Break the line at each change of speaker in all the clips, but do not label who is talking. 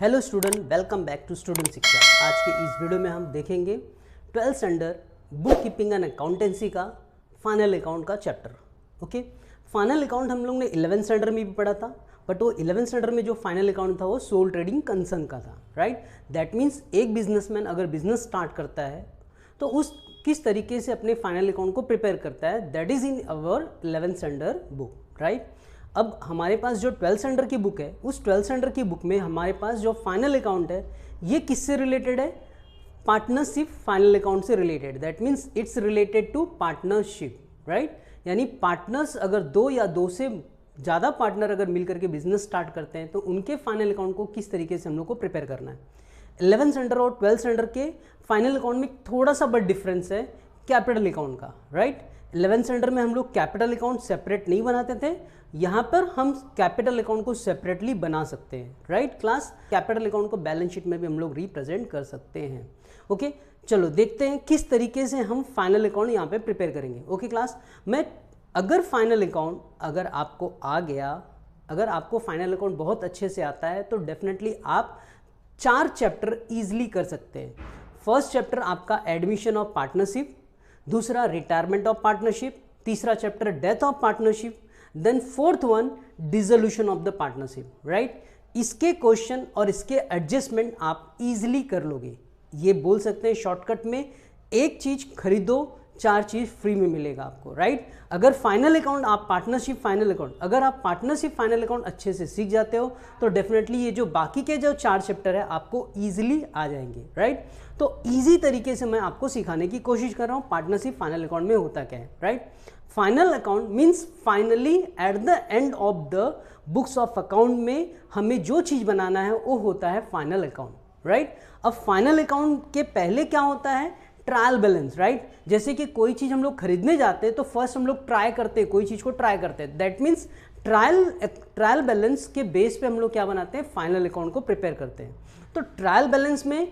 Hello student, welcome back to student Shiksha. आज के इस वीडियो में हम देखेंगे 12th standard book keeping and accountancy का फाइनल अकाउंट का चैप्टर। ओके, फाइनल अकाउंट हम लोग ने 11th स्टैंडर्ड में भी पढ़ा था, बट वो 11th स्टैंडर्ड में जो फाइनल अकाउंट था वो सोल ट्रेडिंग कंसर्न का था, राइट। दैट मीन्स एक बिजनेसमैन अगर बिजनेस स्टार्ट करता है तो उस किस तरीके से अपने फाइनल अकाउंट को प्रिपेयर करता है, that is in our 11th standard book, right. अब हमारे पास जो 12th स्टैंडर्ड की बुक है, उस 12th स्टैंडर्ड की बुक में हमारे पास जो फाइनल अकाउंट है ये किससे रिलेटेड है? पार्टनरशिप फाइनल अकाउंट से related. That means it's related to partnership, right. यानी पार्टनर्स अगर दो या दो से ज़्यादा पार्टनर अगर मिलकर के बिजनेस स्टार्ट करते हैं तो उनके फाइनल अकाउंट को किस तरीके से हम लोग को प्रिपेयर करना है। 11th स्टैंडर्ड और 12th स्टैंडर्ड के फाइनल अकाउंट में थोड़ा सा बड़ा डिफरेंस है कैपिटल अकाउंट का, राइट। 11th स्टैंडर्ड में हम लोग कैपिटल अकाउंट सेपरेट नहीं बनाते थे, यहाँ पर हम कैपिटल अकाउंट को सेपरेटली बना सकते हैं, राइट क्लास। कैपिटल अकाउंट को बैलेंस शीट में भी हम लोग रिप्रेजेंट कर सकते हैं। ओके, चलो देखते हैं किस तरीके से हम फाइनल अकाउंट यहाँ पे प्रिपेयर करेंगे। ओके क्लास, मैं अगर फाइनल अकाउंट अगर आपको आ गया, अगर आपको फाइनल अकाउंट बहुत अच्छे से आता है तो डेफिनेटली आप 4 चैप्टर ईजिली कर सकते हैं। फर्स्ट चैप्टर आपका एडमिशन ऑफ पार्टनरशिप, दूसरा रिटायरमेंट ऑफ पार्टनरशिप, तीसरा chapter death of partnership, then fourth one dissolution of the partnership, right. इसके क्वेश्चन और इसके एडजस्टमेंट आप इजीली कर लोगे। ये बोल सकते हैं शॉर्टकट में, एक चीज खरीदो 4 चीज फ्री में मिलेगा आपको, राइट। अगर फाइनल अकाउंट आप पार्टनरशिप फाइनल अकाउंट अगर आप पार्टनरशिप फाइनल अकाउंट अच्छे से सीख जाते हो तो डेफिनेटली ये जो बाकी के जो 4 चैप्टर है आपको इजीली आ जाएंगे, राइट। तो इजी तरीके से मैं आपको सिखाने की कोशिश कर रहा हूँ पार्टनरशिप फाइनल अकाउंट में होता क्या है, right. Final account means finally at the end of the books of account में हमें जो चीज बनाना है वो होता है फाइनल अकाउंट, राइट। अब फाइनल अकाउंट के पहले क्या होता है? Trial balance, right. जैसे कि कोई चीज हम लोग खरीदने जाते हैं तो फर्स्ट हम लोग ट्राई करते हैं, कोई चीज को ट्राई करते हैं। दैट मीन्स ट्रायल बैलेंस के बेस पे हम लोग क्या बनाते हैं? फाइनल अकाउंट को प्रिपेयर करते हैं। तो ट्रायल बैलेंस में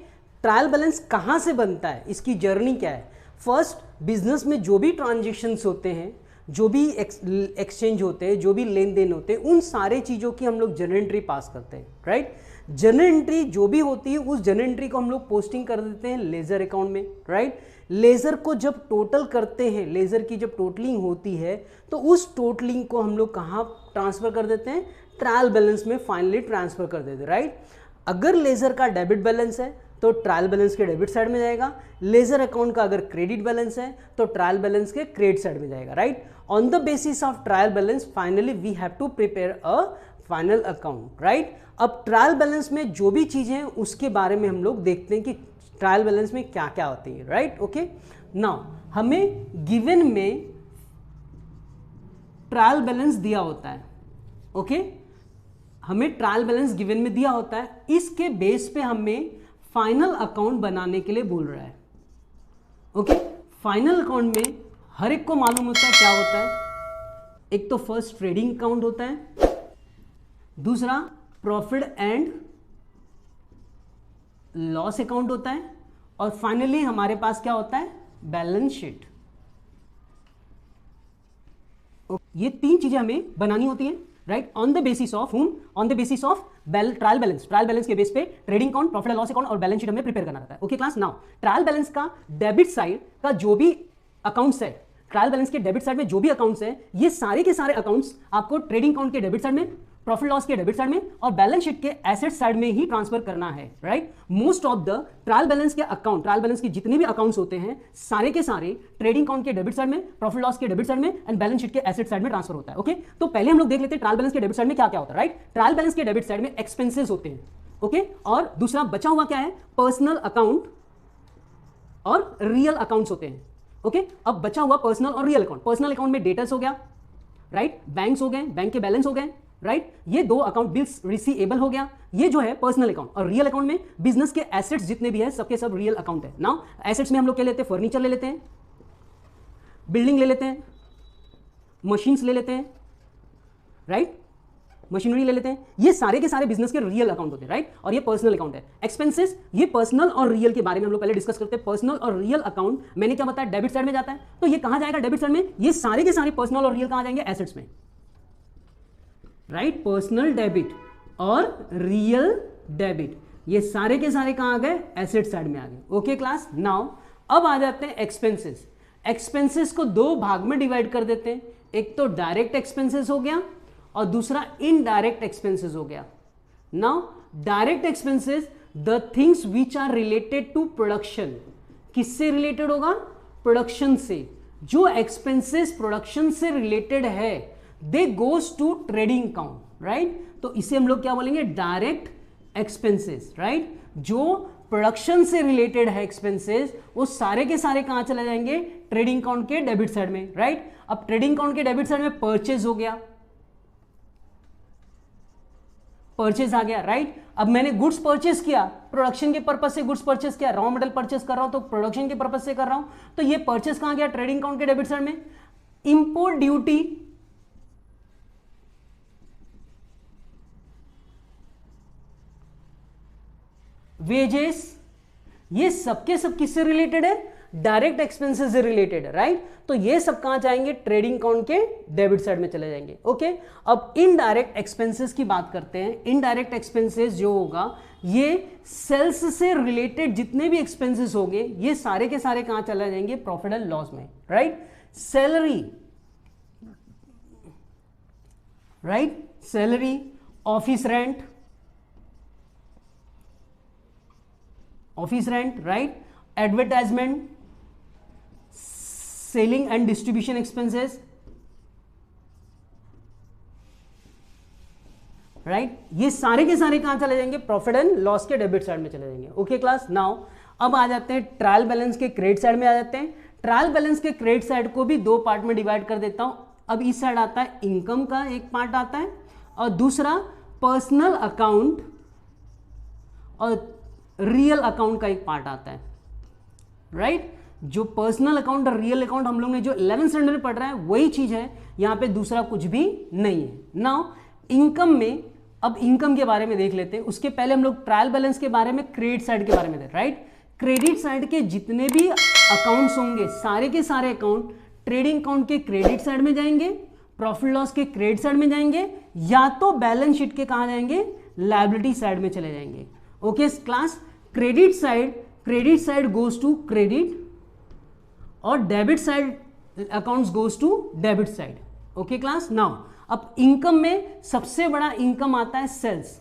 ट्रायल बैलेंस कहाँ से बनता है, इसकी जर्नी क्या है? फर्स्ट, बिजनेस में जो भी ट्रांजेक्शन्स होते हैं, जो भी एक्सचेंज होते हैं, जो भी लेन देन होते हैं, उन सारे चीज़ों की हम लोग जर्नल एंट्री पास करते हैं, राइट। जर्नल एंट्री जो भी होती है उस जर्नल एंट्री को हम लोग पोस्टिंग कर देते हैं लेजर अकाउंट में, राइट। लेजर को जब टोटल करते हैं, लेजर की जब टोटलिंग होती है तो उस टोटलिंग को हम लोग कहाँ ट्रांसफर कर देते हैं? ट्रायल बैलेंस में फाइनली ट्रांसफर कर देते हैं, राइट। अगर लेजर का डेबिट बैलेंस है तो ट्रायल बैलेंस के डेबिट साइड में जाएगा। लेजर अकाउंट का अगर क्रेडिट बैलेंस है तो ट्रायल बैलेंस के क्रेडिट साइड में जाएगा, right. On the basis of trial balance finally we have to prepare a final account, right. अब ट्रायल बैलेंस में जो भी चीजें हैं उसके बारे में हम लोग देखते हैं कि ट्रायल बैलेंस में क्या क्या होती है, राइट। ओके, नाउ हमें गिवन में ट्रायल बैलेंस दिया होता है, ओके। हमें ट्रायल बैलेंस गिवन में दिया होता है, इसके बेस पे हमें फाइनल अकाउंट बनाने के लिए बोल रहा है, ओके। फाइनल अकाउंट में हर एक को मालूम होता है क्या होता है। एक तो फर्स्ट ट्रेडिंग अकाउंट होता है, दूसरा प्रॉफिट एंड लॉस अकाउंट होता है, और फाइनली हमारे पास क्या होता है? Balance sheet. ये 3 चीजें हमें बनानी होती है, right. On the basis of हुम? On the basis of trial balance. Trial balance के बेस पे trading account, profit and loss account और बैलेंस शीट हमें प्रिपेयर करना रहता है। Okay class, now trial balance का डेबिट साइड का जो भी अकाउंट्स है, ट्रायल बैलेंस के डेबिट साइड में जो भी अकाउंट्स है, ये सारे के सारे अकाउंट्स आपको ट्रेडिंग अकाउंट के डेबिट साइड में, प्रॉफिट लॉस के डेबिट साइड में और बैलेंस शीट के एसेट साइड में ही ट्रांसफर करना है, right. Most of the trial balance के अकाउंट, ट्रायल बैलेंस के जितने भी अकाउंट्स होते हैं सारे के सारे ट्रेडिंग अकाउंट के डेबिट साइड में, प्रॉफिट लॉस के डेबिट साइड में एंड बैलेंस शीट के एसेट साइड में ट्रांसफर होता है, ओके। तो पहले हम लोग देख लेते हैं ट्रायल बैलेंस के डेबिट साइड में क्या क्या होता है, राइट। ट्रायल बैलेंस के डेबिट साइड में एक्सपेंसेस होते हैं, ओके। और दूसरा बचा हुआ क्या है? पर्सनल अकाउंट और रियल अकाउंट्स होते हैं, ओके। अब बचा हुआ पर्सनल और रियल अकाउंट। पर्सनल अकाउंट में डेटर्स हो गया, राइट, बैंक्स हो गए, बैंक के बैलेंस हो गए, राइट। ये 2 अकाउंट, बिल्स रिसीवेबल हो गया, ये जो है पर्सनल अकाउंट। और रियल अकाउंट में बिजनेस के एसेट्स जितने भी है सबके सब रियल अकाउंट है। नाउ एसेट्स में हम लोग क्या लेते हैं? फर्नीचर ले लेते हैं, बिल्डिंग ले लेते हैं, मशीन्स ले लेते हैं, राइट, मशीनरी ले लेते हैं। ये सारे के सारे बिजनेस के रियल अकाउंट होते हैं, राइट। और ये पर्सनल अकाउंट है। एक्सपेंसेस, ये पर्सनल और रियल के बारे में हम लोग पहले डिस्कस करते हैं। पर्सनल और रियल अकाउंट मैंने क्या बताया? डेबिट साइड में जाता है। तो ये कहां जाएगा? डेबिट साइड में। ये सारे के सारे पर्सनल और रियल कहां जाएंगे? एसेट्स में, राइट। पर्सनल डेबिट और रियल डेबिट। ये सारे के सारे कहाँ आ गए, एसेट साइड में आ गए। ओके क्लास, नाउ अब आ जाते हैं एक्सपेंसेस। एक्सपेंसेस को दो भाग में डिवाइड कर देते हैं, एक तो डायरेक्ट एक्सपेंसेस हो गया और दूसरा इनडायरेक्ट एक्सपेंसेस हो गया। Now direct expenses, the things which are related to production. किससे रिलेटेड होगा, प्रोडक्शन से। जो एक्सपेंसेस प्रोडक्शन से रिलेटेड है they goes to trading account, right. तो इसे हम लोग क्या बोलेंगे, डायरेक्ट एक्सपेंसेस, राइट। जो प्रोडक्शन से रिलेटेड है एक्सपेंसेस वो सारे के सारे कहां चले जाएंगे, ट्रेडिंग अकाउंट के डेबिट साइड में, राइट। अब ट्रेडिंग अकाउंट के डेबिट साइड में परचेज हो गया, परचेज आ गया, राइट। अब मैंने गुड्स परचेज किया, प्रोडक्शन के पर्पज से गुड्स परचेज किया, रॉ मटेरियल परचेज कर रहा हूं तो प्रोडक्शन के पर्पज से कर रहा हूं, तो ये परचेज कहां गया, ट्रेडिंग अकाउंट के डेबिट साइड में। इंपोर्ट ड्यूटी, वेजेस, ये सबके सब किससे रिलेटेड है, डायरेक्ट एक्सपेंसेस से रिलेटेड है, राइट। तो ये सब कहां जाएंगे, ट्रेडिंग अकाउंट के डेबिट साइड में चले जाएंगे। ओके, अब इनडायरेक्ट एक्सपेंसेस की बात करते हैं। इनडायरेक्ट एक्सपेंसेस जो होगा ये सेल्स से रिलेटेड जितने भी एक्सपेंसेस होंगे ये सारे के सारे कहां चले जाएंगे, प्रॉफिट एंड लॉस में, right. Salary, right, salary, office rent, office rent, right, advertisement, selling and distribution expenses, right. ये सारे के सारे कहां चले जाएंगे, प्रॉफिट एंड लॉस के डेबिट साइड में चले जाएंगे। ओके क्लास, नाउ अब आ जाते हैं ट्रायल बैलेंस के क्रेडिट साइड में आ जाते हैं। ट्रायल बैलेंस के क्रेडिट साइड को भी दो पार्ट में डिवाइड कर देता हूं। अब इस साइड आता है इनकम का एक पार्ट आता है और दूसरा पर्सनल अकाउंट और रियल अकाउंट का एक पार्ट आता है, राइट। जो पर्सनल अकाउंट और रियल अकाउंट हम लोग ने जो 11th स्टैंडर्ड में पढ़ रहा है वही चीज है, यहां पे दूसरा कुछ भी नहीं है। नाउ इनकम में, अब इनकम के बारे में देख लेते हैं। उसके पहले हम लोग ट्रायल बैलेंस के बारे में, क्रेडिट साइड के बारे में देख, राइट। क्रेडिट साइड के जितने भी अकाउंट्स होंगे सारे के सारे अकाउंट ट्रेडिंग अकाउंट के क्रेडिट साइड में जाएंगे, प्रॉफिट लॉस के क्रेडिट साइड में जाएंगे, या तो बैलेंस शीट के कहां जाएंगे, लायबिलिटी साइड में चले जाएंगे। Okay class, credit side goes to credit और debit side accounts goes to debit side. Okay class, now अब इनकम में सबसे बड़ा इनकम आता है सेल्स,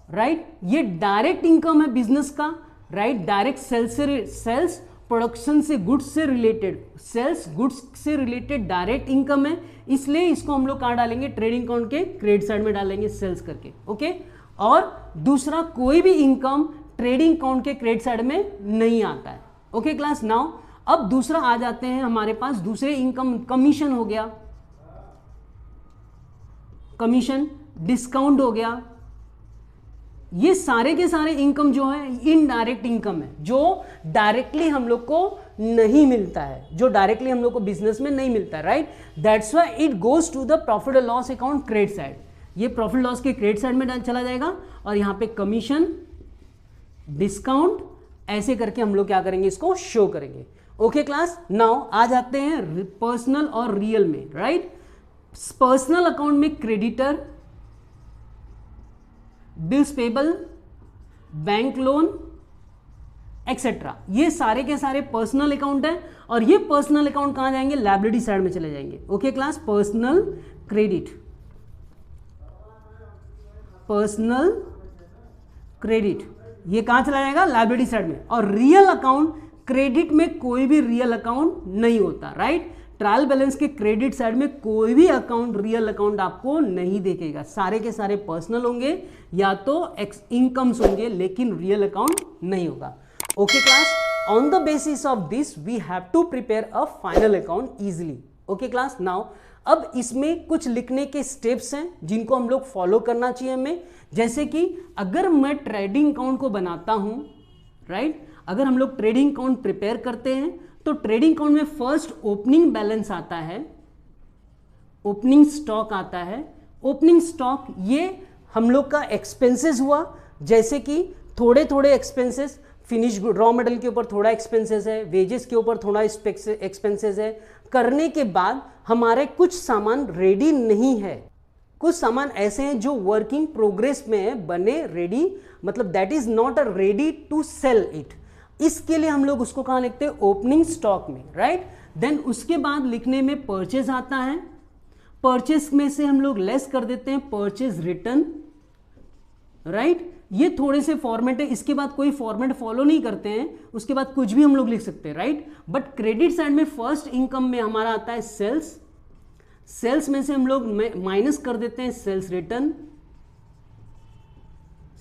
राइट। ये डायरेक्ट इनकम है बिजनेस का, राइट। डायरेक्ट सेल्स प्रोडक्शन से गुड्स से रिलेटेड, सेल्स गुड्स से रिलेटेड डायरेक्ट इनकम है, इसलिए इसको हम लोग कहां डालेंगे, ट्रेडिंग अकाउंट के क्रेडिट साइड में डालेंगे, सेल्स करके। ओके, और दूसरा कोई भी इनकम ट्रेडिंग अकाउंट के क्रेडिट साइड में नहीं आता है। ओके क्लास, नाउ अब दूसरा आ जाते हैं हमारे पास दूसरे इनकम, कमीशन हो गया, कमीशन, डिस्काउंट हो गया। ये सारे के सारे इनकम जो है इनडायरेक्ट इनकम है, जो डायरेक्टली हम लोग को नहीं मिलता है, जो डायरेक्टली हम लोग को बिजनेस में नहीं मिलता है, right. That's why it goes to the profit and loss account credit side. ये प्रॉफिट लॉस के क्रेडिट साइड में चला जाएगा और यहां पे कमीशन, डिस्काउंट, ऐसे करके हम लोग क्या करेंगे, इसको शो करेंगे। ओके क्लास, नाउ आ जाते हैं पर्सनल और रियल में, राइट। पर्सनल अकाउंट में creditor, bills payable, bank loan etcetera, ये सारे के सारे पर्सनल अकाउंट है और ये पर्सनल अकाउंट कहां जाएंगे, लायबिलिटी साइड में चले जाएंगे। Okay class, personal credit, personal credit ये कहां चला जाएगा, लायबिलिटी साइड में। और रियल अकाउंट, क्रेडिट में कोई भी रियल अकाउंट नहीं होता, राइट। ट्रायल बैलेंस के क्रेडिट साइड में कोई भी अकाउंट, रियल अकाउंट आपको नहीं देखेगा, सारे के सारे पर्सनल होंगे या तो इनकम्स होंगे, लेकिन रियल अकाउंट नहीं होगा। Okay class, on the basis of this we have to prepare a final account easily. Okay class, now अब इसमें कुछ लिखने के स्टेप्स हैं जिनको हम लोग फॉलो करना चाहिए हमें। जैसे कि अगर मैं ट्रेडिंग अकाउंट को बनाता हूं, राइट, अगर हम लोग ट्रेडिंग अकाउंट प्रिपेयर करते हैं तो ट्रेडिंग अकाउंट में फर्स्ट ओपनिंग बैलेंस आता है, ओपनिंग स्टॉक आता है। ओपनिंग स्टॉक ये हम लोग का एक्सपेंसेस हुआ, जैसे कि थोड़े थोड़े एक्सपेंसेस, फिनिश रॉ मटेरियल के ऊपर थोड़ा एक्सपेंसेस है, वेजेस के ऊपर थोड़ा एक्सपेंसेस है, करने के बाद हमारे कुछ सामान रेडी नहीं है, कुछ सामान ऐसे हैं जो वर्किंग प्रोग्रेस में है, बने रेडी, मतलब that is not a ready to sell it, इसके लिए हम लोग उसको कहां लिखते हैं, ओपनिंग स्टॉक में, राइट। देन उसके बाद लिखने में परचेज आता है, परचेज में से हम लोग लेस कर देते हैं परचेज रिटर्न, राइट। ये थोड़े से फॉर्मेट है, इसके बाद कोई फॉर्मेट फॉलो नहीं करते हैं, उसके बाद कुछ भी हम लोग लिख सकते हैं, राइट। बट क्रेडिट साइड में फर्स्ट इनकम में हमारा आता है सेल्स, सेल्स में से हम लोग माइनस कर देते हैं sales return,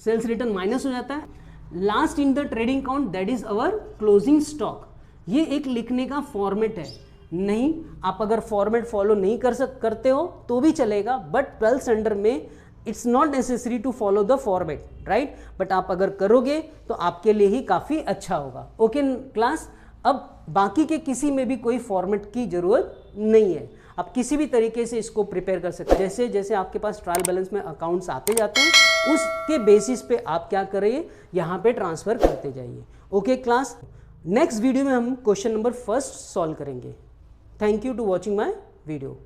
sales return minus हो जाता है। Last in the trading account that is our closing stock. ये एक लिखने का फॉर्मेट है, नहीं आप अगर फॉर्मेट फॉलो नहीं करते हो तो भी चलेगा, बट 12th स्टैंडर्ड में it's not necessary to follow the format, right. But आप अगर करोगे तो आपके लिए ही काफी अच्छा होगा। ओके क्लास, अब बाकी के किसी में भी कोई फॉर्मेट की जरूरत नहीं है, आप किसी भी तरीके से इसको प्रिपेयर कर सकते हैं। जैसे जैसे आपके पास ट्रायल बैलेंस में अकाउंट्स आते जाते हैं, उसके बेसिस पे आप क्या करिए, यहाँ पे ट्रांसफर करते जाइए। ओके क्लास, नेक्स्ट वीडियो में हम क्वेश्चन नंबर 1 सॉल्व करेंगे। Thank you to watching my video.